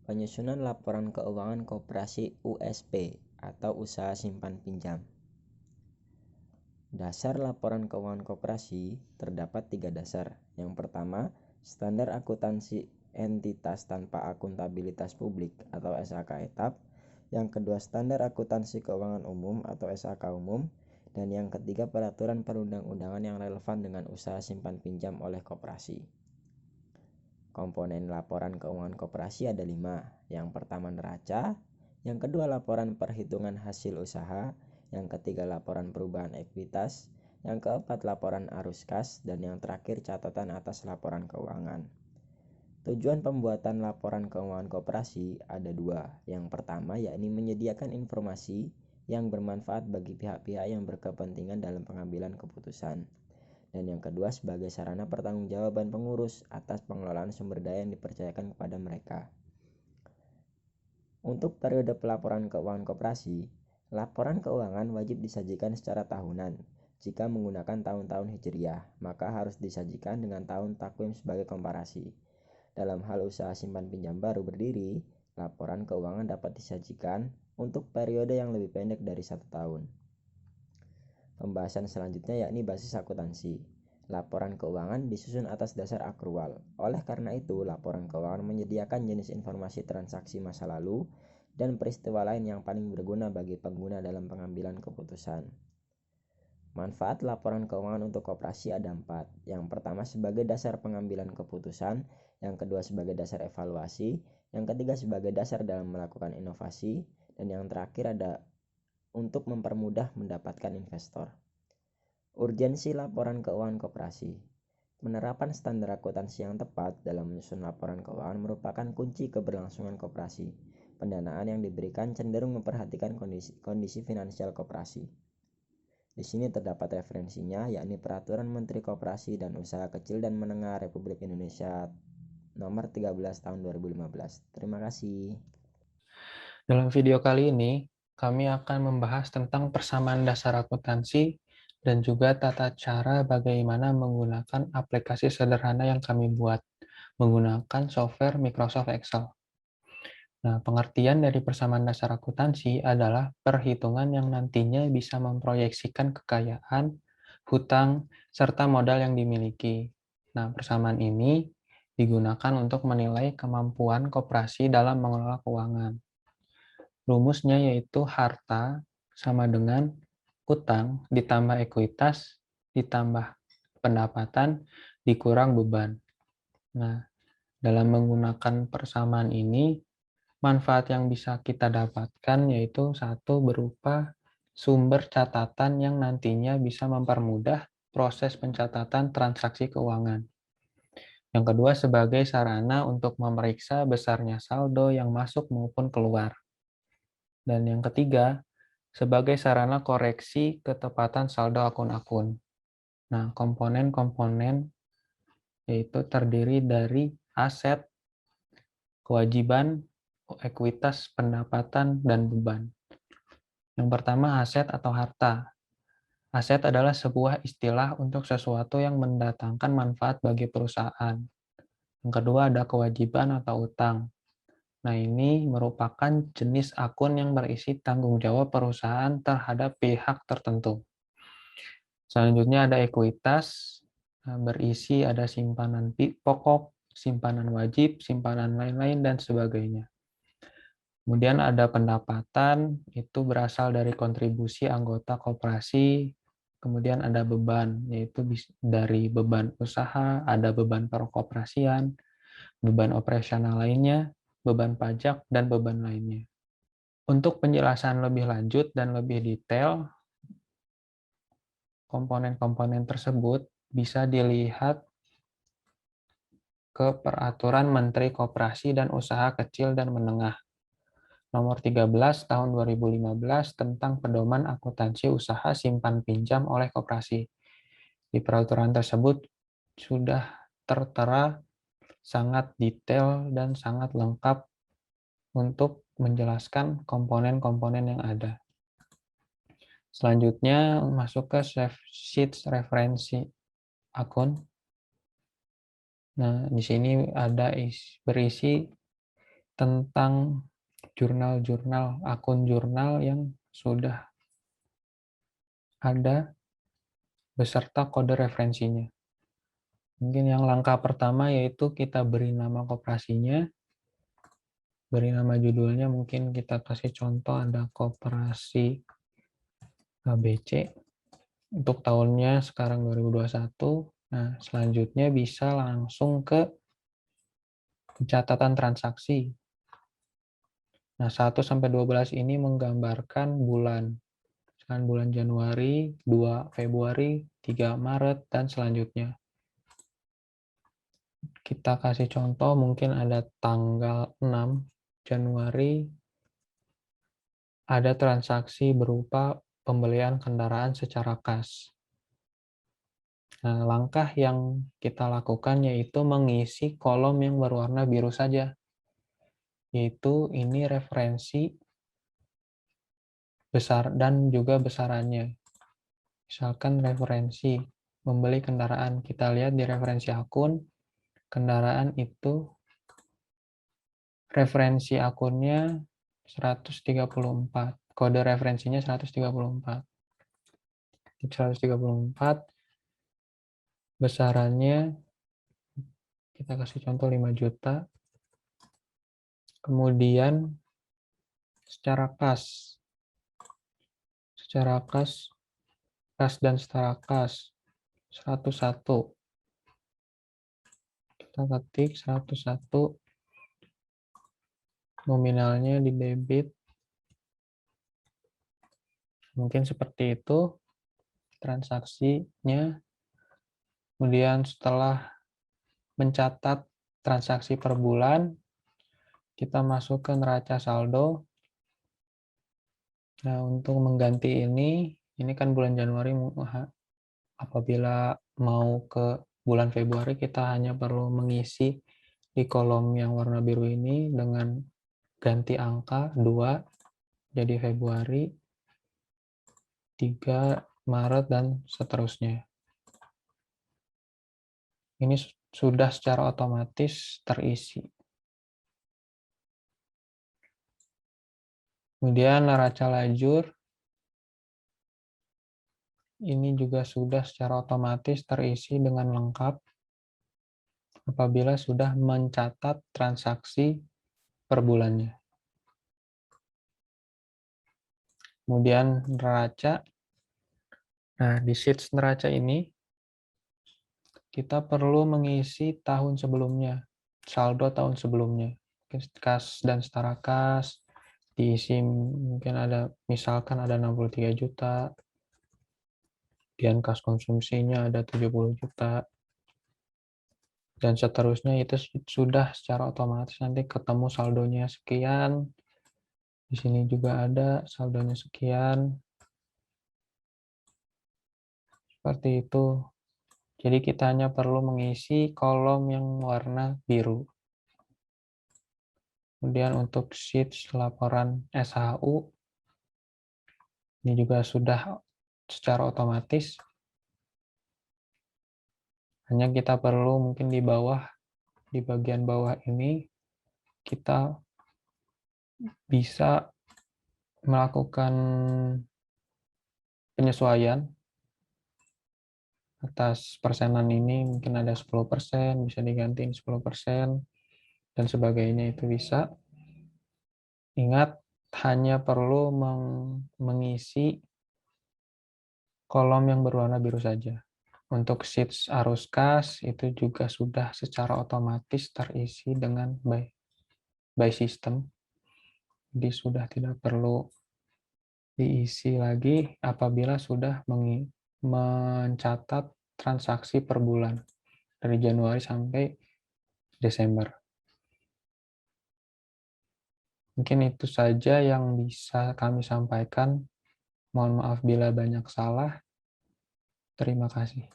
Penyusunan laporan keuangan koperasi USP atau usaha simpan pinjam. Dasar laporan keuangan koperasi terdapat 3 dasar. Yang pertama, standar akuntansi entitas tanpa akuntabilitas publik atau SAK etap. Yang kedua, standar akuntansi keuangan umum atau SAK umum. Dan yang ketiga, peraturan perundang-undangan yang relevan dengan usaha simpan pinjam oleh koperasi. Komponen laporan keuangan koperasi ada 5. Yang pertama neraca, yang kedua laporan perhitungan hasil usaha, yang ketiga laporan perubahan ekuitas, yang keempat laporan arus kas, dan yang terakhir catatan atas laporan keuangan. Tujuan pembuatan laporan keuangan koperasi ada 2. Yang pertama yakni menyediakan informasi yang bermanfaat bagi pihak-pihak yang berkepentingan dalam pengambilan keputusan. Dan yang kedua sebagai sarana pertanggungjawaban pengurus atas pengelolaan sumber daya yang dipercayakan kepada mereka. Untuk periode pelaporan keuangan koperasi, laporan keuangan wajib disajikan secara tahunan. Jika menggunakan tahun-tahun hijriah, maka harus disajikan dengan tahun takwim sebagai komparasi. Dalam hal usaha simpan pinjam baru berdiri, laporan keuangan dapat disajikan untuk periode yang lebih pendek dari 1 tahun. Pembahasan selanjutnya yakni basis akuntansi. Laporan keuangan disusun atas dasar akrual. Oleh karena itu, laporan keuangan menyediakan jenis informasi transaksi masa lalu dan peristiwa lain yang paling berguna bagi pengguna dalam pengambilan keputusan. Manfaat laporan keuangan untuk koperasi ada 4. Yang pertama sebagai dasar pengambilan keputusan, yang kedua sebagai dasar evaluasi, yang ketiga sebagai dasar dalam melakukan inovasi, dan yang terakhir ada untuk mempermudah mendapatkan investor. Urgensi laporan keuangan koperasi. Penerapan standar akuntansi yang tepat dalam menyusun laporan keuangan merupakan kunci keberlangsungan koperasi. Pendanaan yang diberikan cenderung memperhatikan kondisi finansial koperasi. Di sini terdapat referensinya, yakni Peraturan Menteri Koperasi dan Usaha Kecil dan Menengah Republik Indonesia Nomor 13 Tahun 2015. Terima kasih. Dalam video kali ini, kami akan membahas tentang persamaan dasar akuntansi dan juga tata cara bagaimana menggunakan aplikasi sederhana yang kami buat menggunakan software Microsoft Excel. Nah, pengertian dari persamaan dasar akuntansi adalah perhitungan yang nantinya bisa memproyeksikan kekayaan, hutang, serta modal yang dimiliki. Nah, persamaan ini digunakan untuk menilai kemampuan koperasi dalam mengelola keuangan. Rumusnya yaitu harta sama dengan hutang ditambah ekuitas ditambah pendapatan dikurang beban. Nah, dalam menggunakan persamaan ini, manfaat yang bisa kita dapatkan yaitu satu berupa sumber catatan yang nantinya bisa mempermudah proses pencatatan transaksi keuangan. Yang kedua sebagai sarana untuk memeriksa besarnya saldo yang masuk maupun keluar. Dan yang ketiga, sebagai sarana koreksi ketepatan saldo akun-akun. Nah, komponen-komponen yaitu terdiri dari aset, kewajiban, ekuitas, pendapatan, dan beban. Yang pertama, aset atau harta. Aset adalah sebuah istilah untuk sesuatu yang mendatangkan manfaat bagi perusahaan. Yang kedua, ada kewajiban atau utang. Nah, ini merupakan jenis akun yang berisi tanggung jawab perusahaan terhadap pihak tertentu. Selanjutnya ada ekuitas, berisi ada simpanan pokok, simpanan wajib, simpanan lain-lain, dan sebagainya. Kemudian ada pendapatan, itu berasal dari kontribusi anggota koperasi. Kemudian ada beban, yaitu dari beban usaha, ada beban perkoperasian, beban operasional lainnya, beban pajak, dan beban lainnya. Untuk penjelasan lebih lanjut dan lebih detail, komponen-komponen tersebut bisa dilihat ke Peraturan Menteri Koperasi dan Usaha Kecil dan Menengah Nomor 13 Tahun 2015 tentang Pedoman Akuntansi Usaha Simpan Pinjam oleh Koperasi. Di peraturan tersebut sudah tertera sangat detail dan sangat lengkap untuk menjelaskan komponen-komponen yang ada. Selanjutnya masuk ke sheet referensi akun. Nah, di sini ada berisi tentang jurnal-jurnal, akun jurnal yang sudah ada beserta kode referensinya. Mungkin yang langkah pertama yaitu kita beri nama koperasinya, beri nama judulnya, mungkin kita kasih contoh ada koperasi ABC untuk tahunnya sekarang 2021. Nah, selanjutnya bisa langsung ke pencatatan transaksi. Nah, 1 sampai 12 ini menggambarkan bulan. Misalkan bulan Januari, 2 Februari, 3 Maret, dan selanjutnya. Kita kasih contoh, mungkin ada tanggal 6 Januari, ada transaksi berupa pembelian kendaraan secara kas. Nah, langkah yang kita lakukan yaitu mengisi kolom yang berwarna biru saja. Yaitu ini referensi besar dan juga besarannya. Misalkan referensi membeli kendaraan, kita lihat di referensi akun, kendaraan itu referensi akunnya 134, kode referensinya 134. 134, besarannya kita kasih contoh 5 juta. Kemudian secara kas dan setara kas 101. Kita ketik 101, nominalnya di debit. Mungkin seperti itu transaksinya. Kemudian setelah mencatat transaksi per bulan, kita masuk ke neraca saldo. Nah, untuk mengganti ini kan bulan Januari, apabila mau ke bulan Februari, kita hanya perlu mengisi di kolom yang warna biru ini dengan ganti angka 2, jadi Februari, 3 Maret, dan seterusnya. Ini sudah secara otomatis terisi. Kemudian neraca lajur, ini juga sudah secara otomatis terisi dengan lengkap apabila sudah mencatat transaksi per bulannya. Kemudian neraca. Nah, di sheets neraca ini kita perlu mengisi tahun sebelumnya, saldo tahun sebelumnya. Kas dan setara kas diisi, mungkin ada, misalkan ada 63 juta, kemudian kas konsumsinya ada 70 juta, dan seterusnya. Itu sudah secara otomatis nanti ketemu saldonya sekian. Di sini juga ada saldonya sekian. Seperti itu. Jadi kita hanya perlu mengisi kolom yang warna biru. Kemudian untuk sheets laporan SHU, ini juga sudah secara otomatis. Hanya kita perlu mungkin di bawah, di bagian bawah ini, kita bisa melakukan penyesuaian atas persenan ini. Mungkin ada 10%, bisa digantiin 10%, dan sebagainya, itu bisa. Ingat, hanya perlu mengisi kolom yang berwarna biru saja. Untuk sheets arus kas, itu juga sudah secara otomatis terisi dengan by system. Jadi sudah tidak perlu diisi lagi apabila sudah mencatat transaksi per bulan dari Januari sampai Desember. Mungkin itu saja yang bisa kami sampaikan. Mohon maaf bila banyak salah. Terima kasih.